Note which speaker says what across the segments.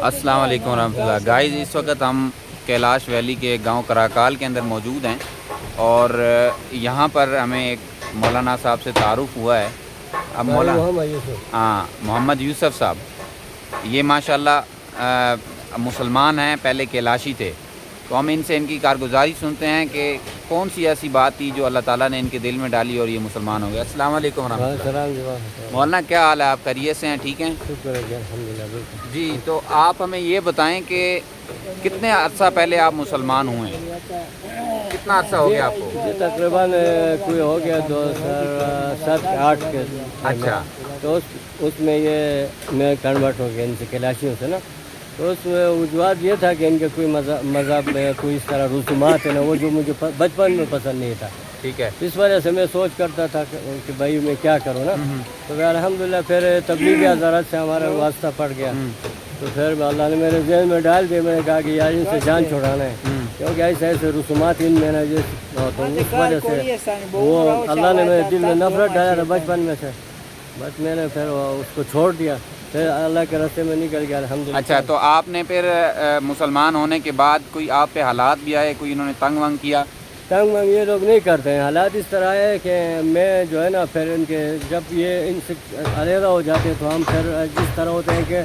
Speaker 1: السلام علیکم ورحمۃ اللہ. گائز اس وقت ہم کیلاش ویلی کے گاؤں کراکال کے اندر موجود ہیں اور یہاں پر ہمیں ایک مولانا صاحب سے تعارف ہوا ہے. اب محمد یوسف صاحب یہ ماشاءاللہ مسلمان ہیں، پہلے کیلاشی تھے. تو ہم ان سے ان کی کارگزاری سنتے ہیں کہ کون سی ایسی بات تھی جو اللہ تعالیٰ نے ان کے دل میں ڈالی اور یہ مسلمان ہو گئے. السلام علیکم ورحمۃ اللہ. مولانا کیا حال ہے؟ آپ خیریت سے ہیں؟ ٹھیک ہیں؟
Speaker 2: شکر ہے الحمدللہ.
Speaker 1: جی تو آپ ہمیں یہ بتائیں کہ کتنے عرصہ پہلے آپ مسلمان ہوئے ہیں؟ کتنا عرصہ ہو گیا آپ کو؟
Speaker 2: یہ تقریباً کوئی ہو گیا 2007-8 کے.
Speaker 1: اچھا.
Speaker 2: تو اس میں یہ میں کنورٹ ہو گیا ان سے کیلاشیوں سے نا. تو اس میں وجوہات یہ تھا کہ ان کے کوئی مذہب میں کوئی اس طرح رسومات ہے نا، وہ جو مجھے بچپن میں پسند نہیں تھا.
Speaker 1: ٹھیک ہے.
Speaker 2: اس وجہ سے میں سوچ کرتا تھا کہ بھائی میں کیا کروں نا. تو الحمدللہ پھر تبلیغی حضرات سے ہمارا واسطہ پڑ گیا. تو پھر اللہ نے میرے ذہن میں ڈال دیا. میں نے کہا کہ یار ان سے جان چھڑانا ہے، کیونکہ ایسے ایسے رسومات ان میں نا تو اس وجہ سے وہ اللہ نے میرے دل میں نفرت ڈالا تھا بچپن میں سے. بس میں نے پھر اس کو چھوڑ دیا، پھر اللہ کے راستے میں نکل گیا الحمدللہ.
Speaker 1: اچھا تو آپ نے پھر مسلمان ہونے کے بعد کوئی آپ پہ حالات بھی آئے، کوئی انہوں نے تنگ ونگ کیا؟
Speaker 2: تنگ منگ یہ لوگ نہیں کرتے ہیں. حالات اس طرح ہے کہ میں جو ہے نا پھر ان کے جب یہ ان سے علیحدہ ہو جاتے ہیں تو ہم پھر جس طرح ہوتے ہیں کہ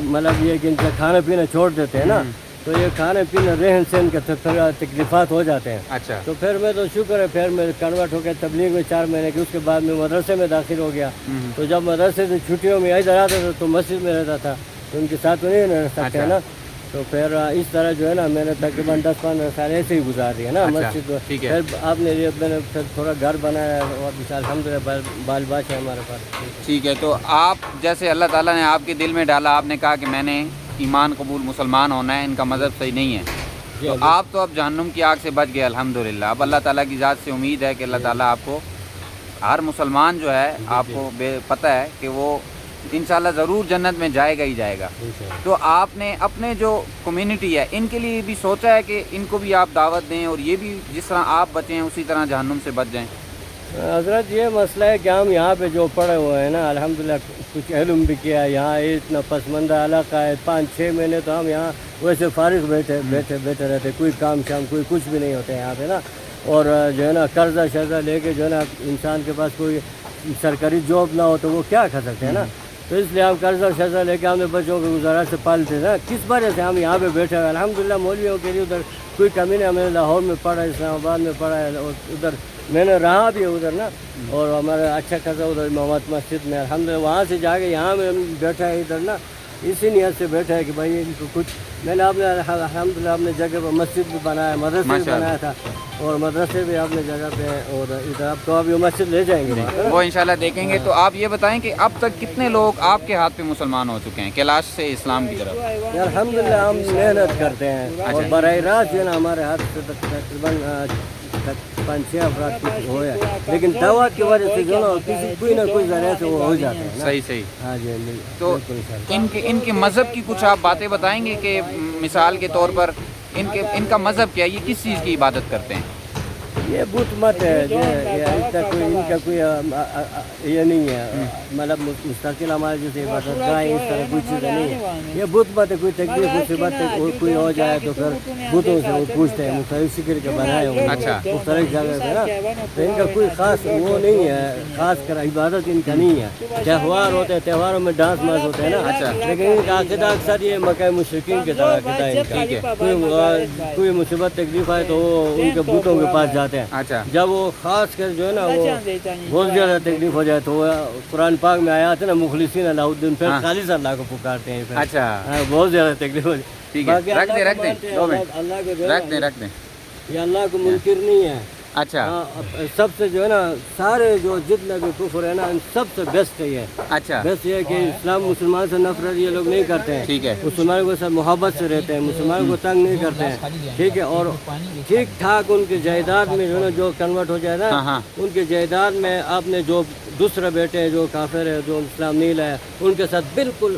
Speaker 2: مطلب یہ کہ ان کا کھانا پینا چھوڑ دیتے ہیں نا. تو یہ کھانے پینا رہن سہن کے پھر تکلیفات ہو جاتے ہیں.
Speaker 1: اچھا.
Speaker 2: تو پھر میں تو شکر ہے پھر میں کنورٹ ہو گیا تبلیغ میں 4 مہینے کے. اس کے بعد میں مدرسے میں داخل ہو گیا. تو جب مدرسے سے چھٹیوں میں ادھر آتا تھا تو مسجد میں رہتا تھا، تو ان کے ساتھ تو نہیں رہ سکتے نا. تو پھر اس طرح جو ہے نا میں نے تقریباً 10-15 سال ایسے ہی گزار دیا نا مسجد میں. پھر آپ نے میں نے پھر تھوڑا گھر بنایا اور الحمدللہ بال باش ہے ہمارے پاس.
Speaker 1: ٹھیک ہے. تو آپ جیسے اللہ تعالیٰ نے آپ کے دل میں ڈالا، آپ نے کہا کہ میں نے ایمان قبول مسلمان ہونا ہے، ان کا مذہب صحیح نہیں ہے، تو آپ تو اب جہنم کی آگ سے بچ گئے الحمدللہ. اب اللہ تعالیٰ کی ذات سے امید ہے کہ اللہ تعالیٰ آپ کو، ہر مسلمان جو ہے آپ کو پتہ ہے کہ وہ انشاءاللہ ضرور جنت میں جائے گا ہی جائے گا. تو آپ نے اپنے جو کمیونٹی ہے ان کے لیے بھی سوچا ہے کہ ان کو بھی آپ دعوت دیں اور یہ بھی جس طرح آپ بچیں اسی طرح جہنم سے بچ جائیں؟
Speaker 2: حضرت یہ مسئلہ ہے کہ ہم یہاں پہ جو پڑے ہوئے ہیں نا الحمدللہ کچھ علم بھی کیا ہے. یہاں اتنا پسماندہ علاقہ ہے. 5-6 مہینے تو ہم یہاں ویسے فارغ بیٹھے رہتے، کوئی کام شام کوئی کچھ بھی نہیں ہوتے یہاں پہ نا. اور جو ہے نا قرضہ شرضہ لے کے جو ہے نا انسان کے پاس کوئی سرکاری جاب نہ ہو تو وہ کیا کر سکتے ہیں نا. تو اس لیے ہم قرضہ شرضہ لے کے ہم نے بچوں کو گزارا سے پالتے ہیں نا. کس وجہ سے ہم یہاں پہ بیٹھے ہوئے الحمدللہ. مولویوں کے لیے ادھر کوئی کمی نہیں. ہمیں لاہور میں پڑھا ہے، اسلام آباد میں پڑھا ہے، اور ادھر میں نے رہا بھی ہے ادھر نا. اور ہمارا اچھا خاصا ادھر امامات مسجد میں الحمدللہ. وہاں سے جا کے یہاں میں بیٹھا ہے ادھر نا، اسی نیت سے بیٹھا ہے کہ بھائی ان کو کچھ میں نے اپنے الحمدللہ اپنے جگہ پر مسجد بھی بنایا، مدرسے بھی بنایا تھا، اور مدرسے بھی اپنے جگہ پہ. اور ادھر اب تو اب یہ مسجد لے جائیں گے
Speaker 1: وہ انشاءاللہ دیکھیں گے. تو آپ یہ بتائیں کہ اب تک کتنے لوگ آپ کے ہاتھ پہ مسلمان ہو چکے ہیں کیلاش سے اسلام کی طرف؟
Speaker 2: الحمدللہ ہم محنت کرتے ہیں اور براہ راست جو ہے نا ہمارے ہاتھ سے تقریباً 5-6 افراد کچھ ہوئے، لیکن دعوت کی وجہ سے جو نا کوئی نہ کوئی ذریعے سے وہ ہو جاتے ہیں.
Speaker 1: صحیح.
Speaker 2: ہاں جی.
Speaker 1: تو ان کے مذہب کی کچھ آپ باتیں بتائیں گے کہ مثال کے طور پر ان کا مذہب کیا ہے؟ یہ کس چیز کی عبادت کرتے ہیں؟
Speaker 2: یہ بت مت ہے. ان کا کوئی یہ نہیں ہے مطلب مستقل ہمارے جیسے عبادت گاہیں اس طرح کوئی چیزیں نہیں ہے. یہ بت مت ہے. کوئی تکلیف مصیبت کوئی ہو جائے تو پھر بتوں سے وہ پوچھتے ہیں. مختلف فکر کے بنائے ہوئے مختلف جگہ پہ نا. تو ان کا کوئی خاص وہ نہیں ہے، خاص کر عبادت ان کا نہیں ہے. تہوار ہوتے ہیں، تہواروں میں ڈانس ماس ہوتے ہیں نا. لیکن ان کا عقیدہ اکثر یہ مکہ مشرکین کے طرح عقیدہ ہے. کوئی مصیبت تکلیف آئے تو وہ ان کے بتوں کے پاس جاتے ہیں. جب وہ خاص کر جو ہے نا وہ بہت زیادہ تکلیف ہو جائے تو وہ قرآن پاک میں آیا تھا نا مخلصین اللہ الدین، پھر خالص اللہ کو پکارتے ہیں. بہت زیادہ تکلیف ہو جائے.
Speaker 1: رکھ دیں.
Speaker 2: یہ اللہ کو منکر نہیں ہے.
Speaker 1: اچھا.
Speaker 2: سب سے جو ہے نا سارے جو جتنا بھی کفر ہے نا ان سب سے بیسٹ ہے یہ.
Speaker 1: اچھا.
Speaker 2: بیسٹ یہ ہے کہ اسلام مسلمان سے نفرت یہ لوگ نہیں کرتے ہیں.
Speaker 1: ٹھیک ہے.
Speaker 2: مسلمان کو سب محبت سے رہتے ہیں، مسلمان کو تنگ نہیں کرتے ہیں. ٹھیک ہے. اور ٹھیک ٹھاک ان کی جائیداد میں جو ہے نا جو کنورٹ ہو جائے نا ان کی جائیداد میں آپ نے جو دوسرے بیٹے ہیں جو کافر ہے جو اسلام نہیں لایا ان کے ساتھ بالکل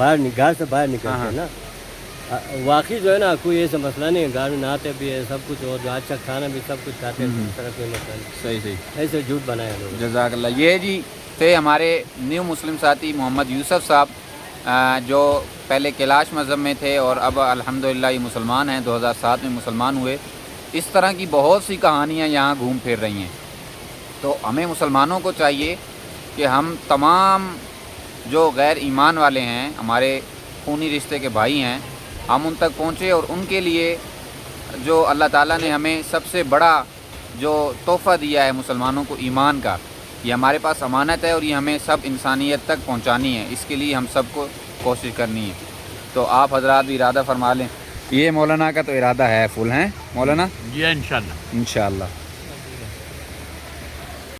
Speaker 2: گھر سے باہر نکلتے ہیں نا، واقعی جو ہے نا کوئی ایسا مسئلہ نہیں ہے، گھر میں نہاتے بھی ہے سب کچھ، اور جو اچھا کھانا بھی سب کچھ کھاتے ہیں، اس طرح کوئی مسئلہ نہیں،
Speaker 1: صحیح صحیح،
Speaker 2: ایسے جھوٹ بنایا لوگ۔
Speaker 1: جزاک اللہ۔ یہ جی تھے ہمارے نیو مسلم ساتھی محمد یوسف صاحب، جو پہلے کیلاش مذہب میں تھے اور اب الحمدللہ یہ مسلمان ہیں، 2007 میں مسلمان ہوئے۔ اس طرح کی بہت سی کہانیاں یہاں گھوم پھر رہی ہیں، تو ہمیں مسلمانوں کو چاہیے کہ ہم تمام جو غیر ایمان والے ہیں، ہمارے خونی رشتے کے بھائی ہیں، ہم ان تک پہنچے اور ان کے لیے جو اللہ تعالیٰ نے ہمیں سب سے بڑا جو تحفہ دیا ہے مسلمانوں کو، ایمان کا، یہ ہمارے پاس امانت ہے اور یہ ہمیں سب انسانیت تک پہنچانی ہے، اس کے لیے ہم سب کو کوشش کرنی ہے۔ تو آپ حضرات بھی ارادہ فرما لیں۔ یہ مولانا کا تو ارادہ ہے فل ہیں مولانا،
Speaker 3: جی انشاءاللہ۔
Speaker 1: انشاءاللہ۔